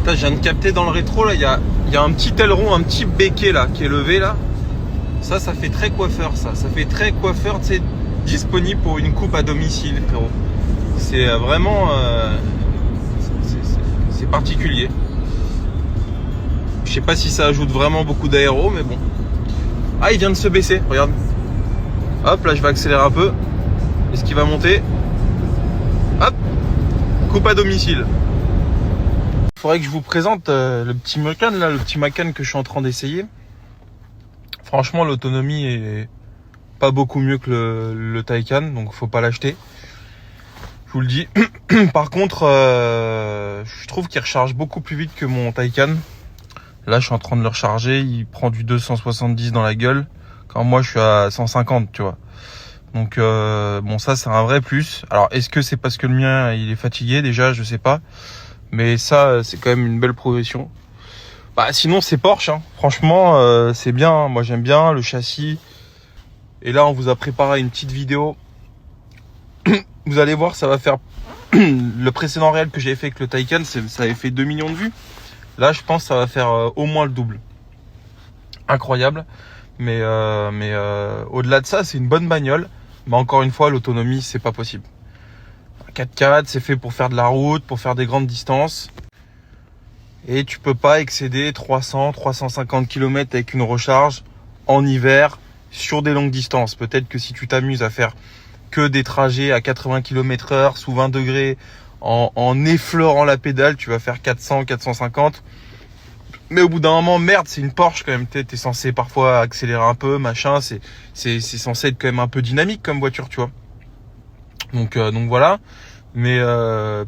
Putain, je viens de capter dans le rétro là, il y a un petit aileron, un petit béquet là qui est levé là. Ça fait très coiffeur ça. Ça fait très coiffeur, tu sais, disponible pour une coupe à domicile, frérot. C'est vraiment c'est particulier. Je sais pas si ça ajoute vraiment beaucoup d'aéro, mais bon. Ah, il vient de se baisser, regarde. Hop, là je vais accélérer un peu. Est-ce qu'il va monter? Hop, coupe à domicile. Il faudrait que je vous présente le petit Macan là, le petit Macan que je suis en train d'essayer. Franchement, l'autonomie est pas beaucoup mieux que le Taycan, donc faut pas l'acheter. Je vous le dis. Par contre, je trouve qu'il recharge beaucoup plus vite que mon Taycan. Là, je suis en train de le recharger. Il prend du 270 dans la gueule, quand moi je suis à 150, tu vois. Donc bon, ça c'est un vrai plus. Alors, est-ce que c'est parce que le mien il est fatigué déjà? Je sais pas. Mais ça, c'est quand même une belle progression. Bah, sinon, c'est Porsche, hein. Franchement, c'est bien. Moi, j'aime bien le châssis. Et là, on vous a préparé une petite vidéo. Vous allez voir, ça va faire... Le précédent réel que j'ai fait avec le Taycan, ça avait fait 2 millions de vues. Là, je pense que ça va faire au moins le double. Incroyable. Mais au-delà de ça, c'est une bonne bagnole. Mais encore une fois, l'autonomie, c'est pas possible. 4x4, c'est fait pour faire de la route, pour faire des grandes distances. Et tu peux pas excéder 300-350 km avec une recharge en hiver sur des longues distances. Peut-être que si tu t'amuses à faire que des trajets à 80 km/h sous 20 degrés en effleurant la pédale, tu vas faire 400-450. Mais au bout d'un moment, merde, c'est une Porsche quand même. T'es censé parfois accélérer un peu, machin. C'est censé être quand même un peu dynamique comme voiture, tu vois. Donc voilà. Mais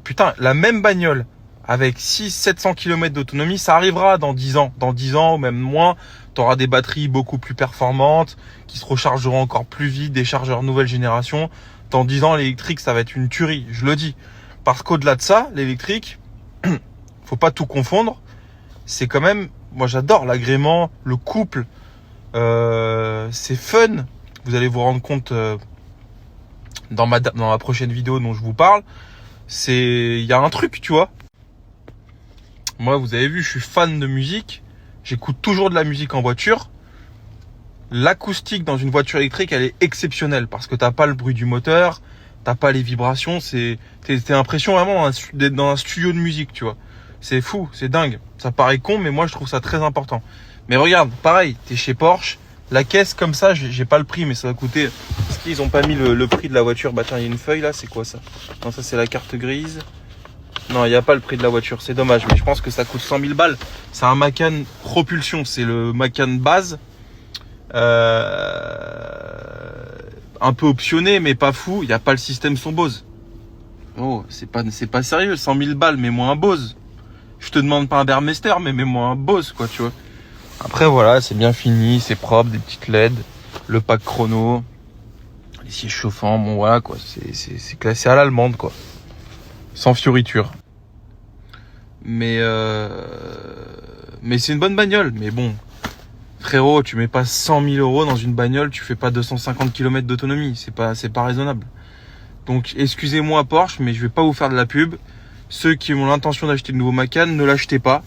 putain, la même bagnole avec 600-700 km d'autonomie, ça arrivera dans 10 ans. Dans 10 ans ou même moins, tu auras des batteries beaucoup plus performantes, qui se rechargeront encore plus vite, des chargeurs nouvelle génération. Dans 10 ans, l'électrique, ça va être une tuerie, je le dis. Parce qu'au-delà de ça, l'électrique, faut pas tout confondre. C'est quand même, moi j'adore l'agrément, le couple, c'est fun. Vous allez vous rendre compte dans ma prochaine vidéo dont je vous parle. Il y a un truc, tu vois. Moi, vous avez vu, je suis fan de musique. J'écoute toujours de la musique en voiture. L'acoustique dans une voiture électrique, elle est exceptionnelle parce que t'as pas le bruit du moteur, t'as pas les vibrations. T'es l'impression vraiment d'être dans un studio de musique, tu vois. C'est fou, c'est dingue. Ça paraît con, mais moi, je trouve ça très important. Mais regarde, pareil, t'es chez Porsche. La caisse, comme ça, j'ai pas le prix, mais ça va coûter... Est-ce qu'ils ont pas mis le prix de la voiture? Bah tiens, il y a une feuille là, c'est quoi ça? Non, ça c'est la carte grise. Non, il n'y a pas le prix de la voiture, c'est dommage, mais je pense que ça coûte 100 000 balles. C'est un Macan propulsion, c'est le Macan base. Un peu optionné, mais pas fou. Il n'y a pas le système son Bose. Oh, c'est pas sérieux, 100 000 balles, mets-moi un Bose. Je te demande pas un Burmester, mais mets-moi un Bose, quoi, tu vois. Après, voilà, c'est bien fini, c'est propre, des petites LED, le pack chrono, les sièges chauffants, bon, voilà, quoi. C'est classé à l'allemande, quoi. Sans fioriture. Mais c'est une bonne bagnole. Mais bon, frérot, tu mets pas 100 000 euros dans une bagnole, tu fais pas 250 km d'autonomie. C'est pas raisonnable. Donc, excusez-moi Porsche, mais je vais pas vous faire de la pub. Ceux qui ont l'intention d'acheter le nouveau Macan, ne l'achetez pas.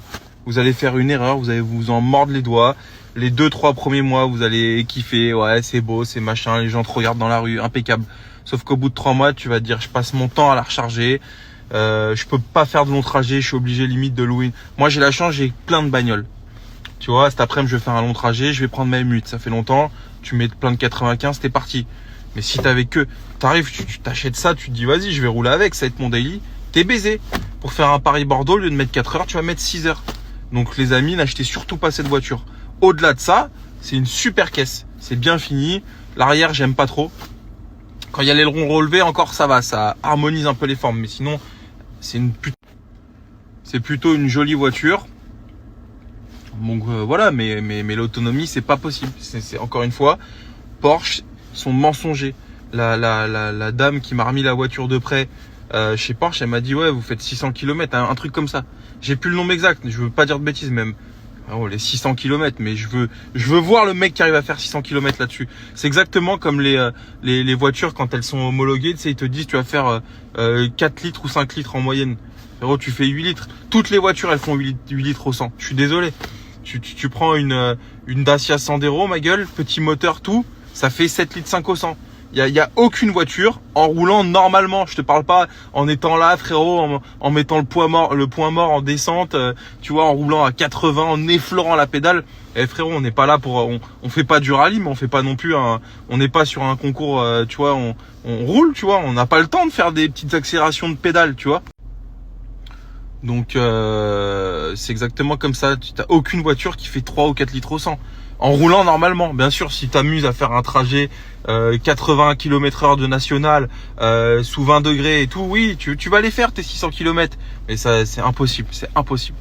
Vous allez faire une erreur, vous allez vous en mordre les doigts. Les 2-3 premiers mois, vous allez kiffer. Ouais, c'est beau, c'est machin, les gens te regardent dans la rue, impeccable. Sauf qu'au bout de 3 mois, tu vas te dire, je passe mon temps à la recharger. Je peux pas faire de long trajet, je suis obligé limite de louer. Moi, j'ai la chance, j'ai plein de bagnoles. Tu vois, cet après-midi, je vais faire un long trajet, je vais prendre ma M8. Ça fait longtemps, tu mets plein de 95, t'es parti. Mais si t'avais que... T'arrives, tu t'achètes ça, tu te dis, vas-y, je vais rouler avec, ça va être mon daily. T'es baisé. Pour faire un Paris-Bordeaux, au lieu de mettre 4 heures, tu vas mettre 6 heures. Donc les amis, n'achetez surtout pas cette voiture. Au-delà de ça, c'est une super caisse. C'est bien fini. L'arrière, j'aime pas trop. Quand il y a l'aileron relevé, encore ça va, ça harmonise un peu les formes. Mais sinon, c'est plutôt une jolie voiture. Donc voilà, mais l'autonomie, c'est pas possible. C'est encore une fois, Porsche sont mensongers. La dame qui m'a remis la voiture de près chez Porsche, elle m'a dit ouais, vous faites 600 km, un truc comme ça. J'ai plus le nombre exact, je veux pas dire de bêtises même. Oh, les 600 km, mais je veux voir le mec qui arrive à faire 600 km là-dessus. C'est exactement comme les voitures quand elles sont homologuées, tu sais, ils te disent tu vas faire 4 litres ou 5 litres en moyenne. Frérot, tu fais 8 litres. Toutes les voitures, elles font 8 litres au 100. Je suis désolé. Tu prends une Dacia Sandero, ma gueule, petit moteur, tout, ça fait 7 litres 5 au 100. Il y a aucune voiture en roulant normalement. Je te parle pas en étant là, frérot, en mettant le point mort en descente, tu vois, en roulant à 80, en effleurant la pédale. Eh frérot, on n'est pas là pour, on fait pas du rallye, mais on fait pas non plus on n'est pas sur un concours, tu vois, on roule, tu vois, on n'a pas le temps de faire des petites accélérations de pédale, tu vois. Donc c'est exactement comme ça. Tu n'as aucune voiture qui fait 3 ou 4 litres au 100 en roulant normalement. Bien sûr, si tu t'amuses à faire un trajet 80 km/h de national sous 20 degrés et tout, oui, tu vas les faire tes 600 km. Mais ça, c'est impossible, c'est impossible.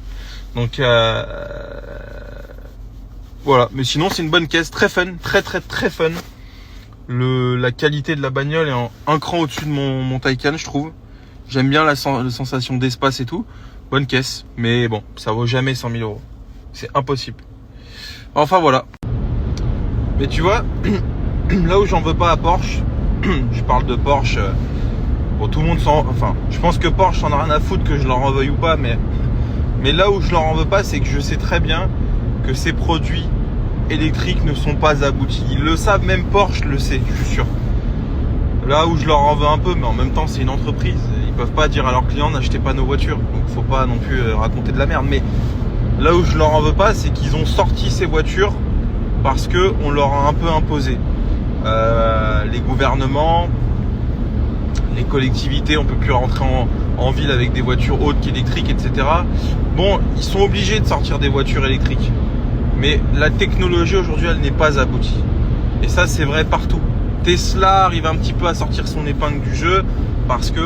Donc voilà. Mais sinon, c'est une bonne caisse, très fun, très fun. La qualité de la bagnole est un cran au-dessus de mon Taycan, je trouve. J'aime bien la sensation d'espace et tout. Bonne caisse, mais bon, ça vaut jamais 100 000 euros. C'est impossible. Enfin voilà. Mais tu vois, là où j'en veux pas à Porsche, je parle de Porsche. Bon, tout le monde enfin, je pense que Porsche en a rien à foutre que je leur en veuille ou pas, mais là où je leur en veux pas, c'est que je sais très bien que ces produits électriques ne sont pas aboutis. Ils le savent, même Porsche le sait, je suis sûr. Là où je leur en veux un peu, mais en même temps c'est une entreprise. Ils peuvent pas dire à leurs clients n'achetez pas nos voitures. Donc faut pas non plus raconter de la merde. Mais là où je leur en veux pas, c'est qu'ils ont sorti ces voitures parce que on leur a un peu imposé. Les gouvernements, les collectivités, on peut plus rentrer en ville avec des voitures hautes qu'électriques, etc. Bon, ils sont obligés de sortir des voitures électriques. Mais la technologie aujourd'hui, elle n'est pas aboutie. Et ça, c'est vrai partout. Tesla arrive un petit peu à sortir son épingle du jeu parce que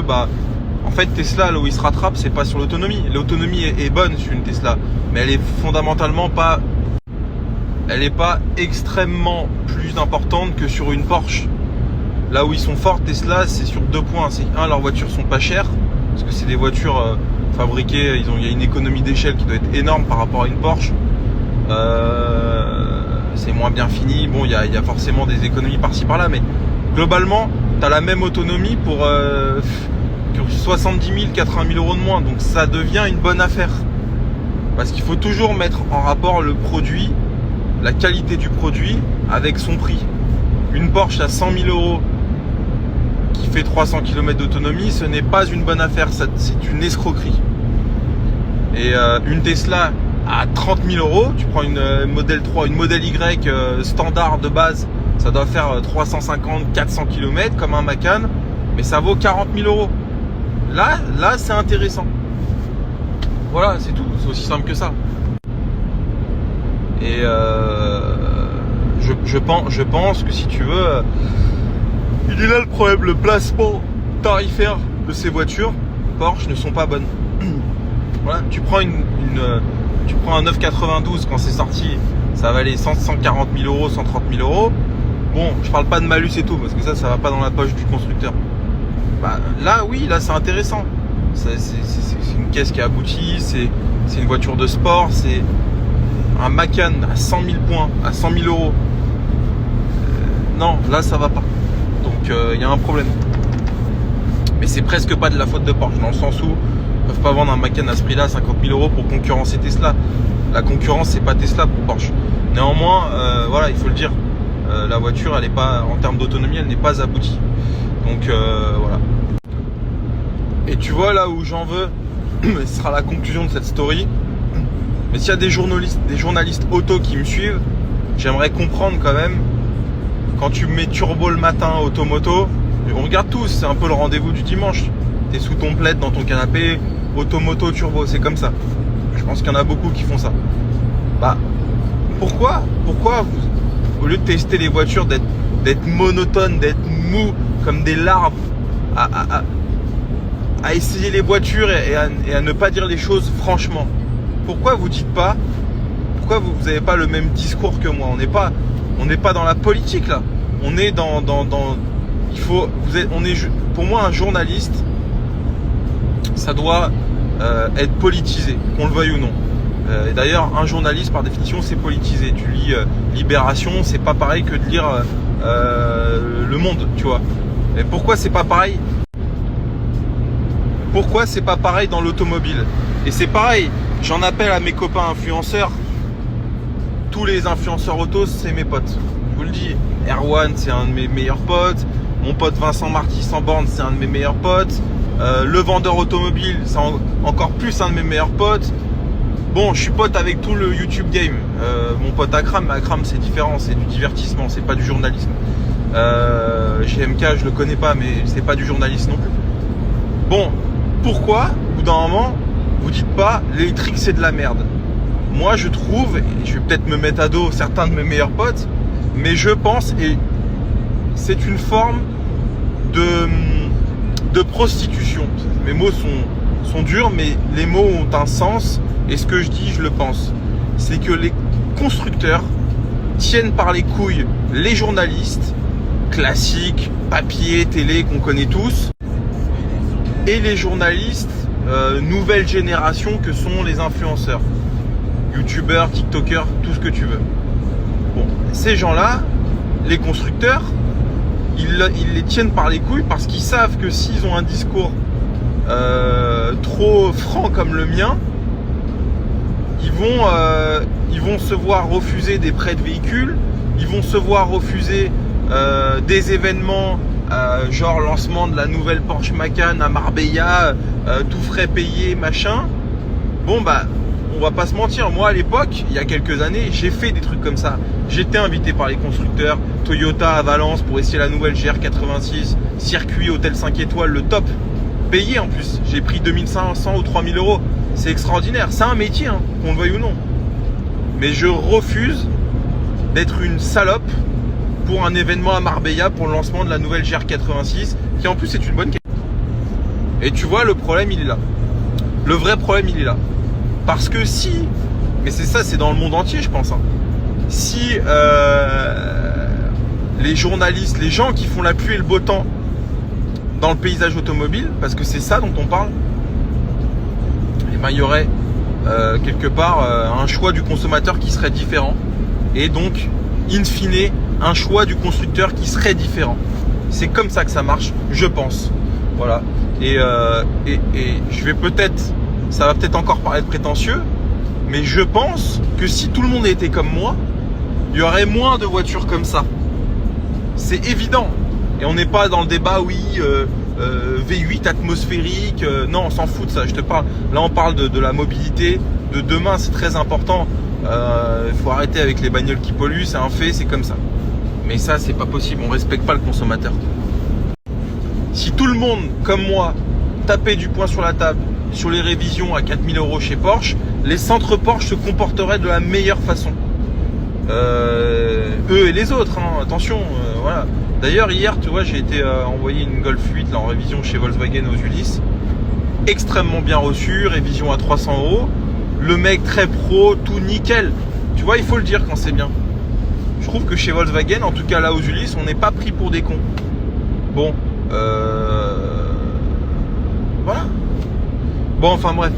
en fait Tesla, là où il se rattrape, c'est pas sur l'autonomie. L'autonomie est bonne sur une Tesla, mais elle est fondamentalement pas, elle est pas extrêmement plus importante que sur une Porsche. Là où ils sont forts Tesla, c'est sur 2 points. C'est leurs voitures sont pas chères parce que c'est des voitures fabriquées, il y a une économie d'échelle qui doit être énorme par rapport à une Porsche. C'est moins bien fini. Bon, il y a forcément des économies par-ci par-là, mais globalement, tu as la même autonomie pour 70 000, 80 000 euros de moins. Donc ça devient une bonne affaire. Parce qu'il faut toujours mettre en rapport le produit, la qualité du produit avec son prix. Une Porsche à 100 000 euros qui fait 300 km d'autonomie, ce n'est pas une bonne affaire, c'est une escroquerie. Et une Tesla à 30 000 euros, tu prends une modèle 3, une modèle Y standard de base, ça doit faire 350, 400 km comme un Macan, mais ça vaut 40 000 euros. Là c'est intéressant. Voilà, c'est tout, c'est aussi simple que ça. Et je pense que si tu veux, il est là le problème, le placement tarifaire de ces voitures Porsche ne sont pas bonnes. Voilà, tu prends un 992 quand c'est sorti, ça valait 140 000 euros, 130 000 euros. Bon, je parle pas de malus et tout, parce que ça va pas dans la poche du constructeur. Là, oui, là c'est intéressant. C'est une caisse qui est aboutie, c'est une voiture de sport, c'est un Macan à 100 000 points, à 100 000 euros. Non, là ça va pas. Donc il y a un problème. Mais c'est presque pas de la faute de Porsche, dans le sens où ils peuvent pas vendre un Macan à ce prix-là, 50 000 euros pour concurrencer Tesla. La concurrence, c'est pas Tesla pour Porsche. Néanmoins, voilà, il faut le dire, la voiture, elle est pas, en termes d'autonomie, elle n'est pas aboutie. Donc voilà. Et tu vois là où j'en veux, ce sera la conclusion de cette story. Mais s'il y a des journalistes auto qui me suivent, j'aimerais comprendre quand même, quand tu mets turbo le matin, automoto, on regarde tous, c'est un peu le rendez-vous du dimanche. T'es sous ton plaid dans ton canapé, automoto, turbo, c'est comme ça. Je pense qu'il y en a beaucoup qui font ça. Pourquoi au lieu de tester les voitures, d'être monotone, d'être mou comme des larves, à essayer les voitures et à ne pas dire les choses franchement, pourquoi vous dites pas, pourquoi vous n'avez pas le même discours que moi? On n'est pas dans la politique là, on est dans pour moi un journaliste, ça doit être politisé, qu'on le veuille ou non. Et d'ailleurs, un journaliste par définition c'est politisé. Tu lis Libération, c'est pas pareil que de lire Le Monde, tu vois. Et pourquoi c'est pas pareil? Pourquoi c'est pas pareil dans l'automobile? Et c'est pareil, j'en appelle à mes copains influenceurs. Tous les influenceurs auto, c'est mes potes. Je vous le dis, Erwan, c'est un de mes meilleurs potes. Mon pote Vincent Marty sans borne, c'est un de mes meilleurs potes. Le vendeur automobile, c'est encore plus un de mes meilleurs potes. Bon, je suis pote avec tout le YouTube game. Mon pote Akram, mais Akram c'est différent, c'est du divertissement, c'est pas du journalisme. GMK, je le connais pas, mais c'est pas du journalisme non plus. Bon, pourquoi, au bout d'un moment, vous dites pas l'électrique c'est de la merde? Moi je trouve, et je vais peut-être me mettre à dos certains de mes meilleurs potes, mais je pense, et c'est une forme de prostitution. Mes mots sont durs, mais les mots ont un sens, et ce que je dis, je le pense. C'est que les constructeurs tiennent par les couilles les journalistes, classiques, papier, télé, qu'on connaît tous, et les journalistes nouvelle génération que sont les influenceurs, youtubeurs, tiktokers, tout ce que tu veux. Bon, ces gens-là, les constructeurs, ils les tiennent par les couilles parce qu'ils savent que s'ils ont un discours trop franc comme le mien, ils vont se voir refuser des prêts de véhicules, ils vont se voir refuser des événements genre lancement de la nouvelle Porsche Macan à Marbella, tout frais payé, machin. Bon bah, on va pas se mentir, moi à l'époque, il y a quelques années, j'ai fait des trucs comme ça. J'étais invité par les constructeurs, Toyota à Valence pour essayer la nouvelle GR86, circuit, hôtel 5 étoiles, le top. Payé en plus, j'ai pris 2500 ou 3000 euros. C'est extraordinaire, c'est un métier, hein, qu'on le veuille ou non. Mais je refuse d'être une salope pour un événement à Marbella pour le lancement de la nouvelle GR86, qui en plus est une bonne qualité. Et tu vois, le problème il est là. Le vrai problème il est là. Parce que si, mais c'est ça, c'est dans le monde entier je pense, hein, si les journalistes, les gens qui font la pluie et le beau temps dans le paysage automobile, parce que c'est ça dont on parle, et ben, il y aurait quelque part un choix du consommateur qui serait différent, et donc in fine un choix du constructeur qui serait différent. C'est comme ça que ça marche, je pense. Voilà. Et je vais peut-être, ça va peut-être encore paraître prétentieux, mais je pense que si tout le monde était comme moi, il y aurait moins de voitures comme ça. C'est évident. Et on n'est pas dans le débat, oui, V8 atmosphérique, non, on s'en fout de ça, je te parle. Là, on parle de la mobilité de demain, c'est très important. Il faut arrêter avec les bagnoles qui polluent, c'est un fait, c'est comme ça. Mais ça, c'est pas possible, on respecte pas le consommateur. Si tout le monde, comme moi, tapait du poing sur la table sur les révisions à 4000 euros chez Porsche, les centres Porsche se comporteraient de la meilleure façon. Eux et les autres, hein, attention, voilà. D'ailleurs, hier, tu vois, j'ai été envoyer une Golf 8 là, en révision chez Volkswagen aux Ulysses. Extrêmement bien reçu, révision à 300 euros. Le mec très pro, tout nickel. Tu vois, il faut le dire quand c'est bien. Je trouve que chez Volkswagen, en tout cas là aux Ulysses, on n'est pas pris pour des cons. Bon, voilà. Bon, enfin bref.